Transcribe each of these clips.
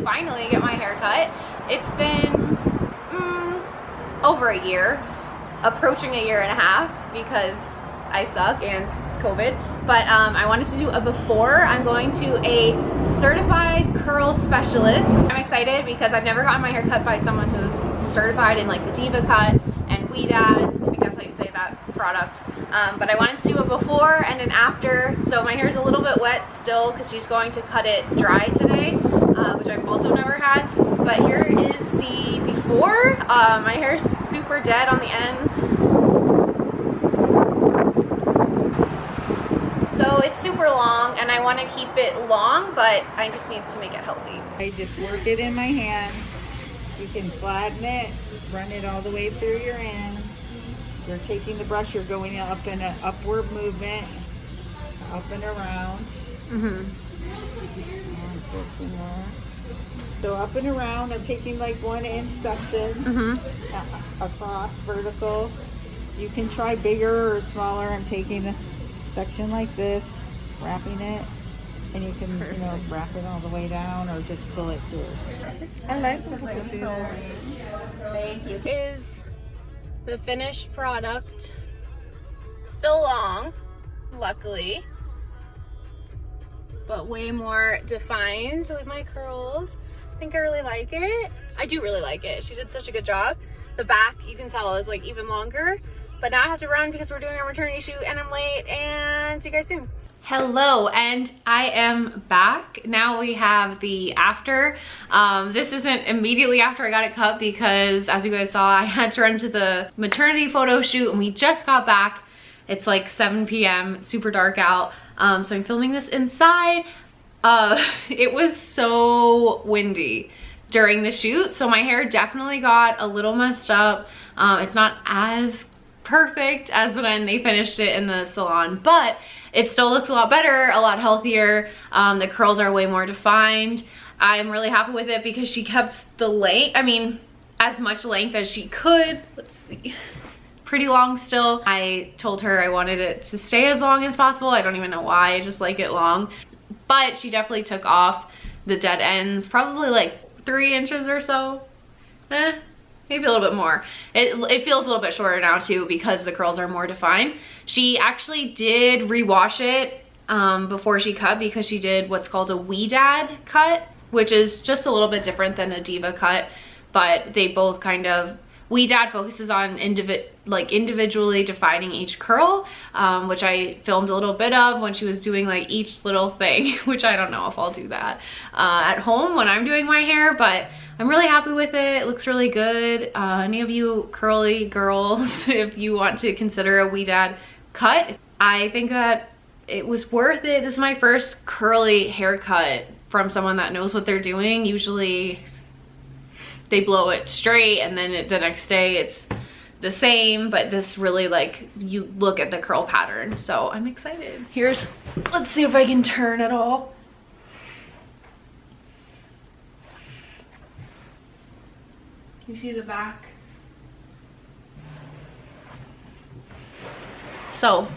finally get my hair cut. It's been over a year, approaching a year and a half because I suck and COVID. But I wanted to do a before. I'm going to a certified curl specialist. I'm excited because I've never gotten my hair cut by someone who's certified in like the devacut and OUIDAD. I think that's how you say that product. But I wanted to do a before and an after. So my hair is a little bit wet still because she's going to cut it dry today, which I've also never had. But here is the before. My hair is super dead on the ends. So it's super long and I want to keep it long, but I just need to make it healthy. I just work it in my hands. You can flatten it, run it all the way through your ends. You're taking the brush, you're going up in an upward movement, up and around. And this and there. So up and around, I'm taking like 1 inch sections across vertical. You can try bigger or smaller. I'm taking a section like this, wrapping it, and you can, you know, wrap it all the way down or just pull it through. I like the Thank you. Is the finished product. Still long, luckily, but way more defined with my curls. I think I really like it. I do really like it. She did such a good job. The back, you can tell, is like even longer. But now I have to run because we're doing our maternity shoot and I'm late, and see you guys soon. Hello, and I am back. Now we have the after. This isn't immediately after I got it cut because, as you guys saw, I had to run to the maternity photo shoot and we just got back. It's like 7 p.m., super dark out. So I'm filming this inside. It was so windy during the shoot, so my hair definitely got a little messed up. It's not as perfect as when they finished it in the salon, but it still looks a lot better, a lot healthier. The curls are way more defined. I'm really happy with it because she kept the length, I mean, as much length as she could. Let's see, pretty long still. I told her I wanted it to stay as long as possible. I don't even know why, I just like it long. But she definitely took off the dead ends, probably like 3 inches or so. Maybe a little bit more. It feels a little bit shorter now too because the curls are more defined. She actually did rewash it before she cut because she did what's called a OUIDAD cut, which is just a little bit different than a diva cut, but they both kind of, OUIDAD focuses on individually defining each curl, which I filmed a little bit of when she was doing like each little thing, which I don't know if I'll do that at home when I'm doing my hair, but I'm really happy with it. It looks really good. Any of you curly girls, if you want to consider a OUIDAD cut, I think that it was worth it. This is my first curly haircut from someone that knows what they're doing. Usually they blow it straight and then the next day it's the same, but this really, like, you look at the curl pattern, so I'm excited. Let's see if I can turn it all. Can you see the back? So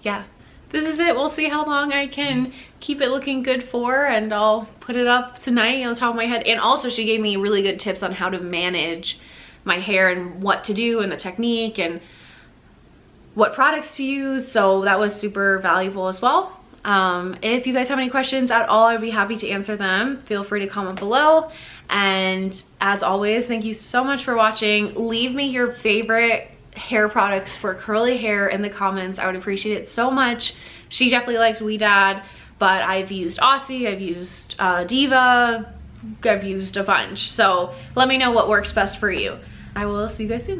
yeah, this is it. We'll see how long I can keep it looking good for, and I'll put it up tonight on the top of my head. And also she gave me really good tips on how to manage my hair and what to do and the technique and what products to use, so that was super valuable as well. If you guys have any questions at all, I'd be happy to answer them. Feel free to comment below. And as always, thank you so much for watching. Leave me your favorite hair products for curly hair in the comments. I would appreciate it so much. She definitely likes OUIDAD, but I've used Aussie, I've used Diva, I've used a bunch. So let me know what works best for you. I will see you guys soon.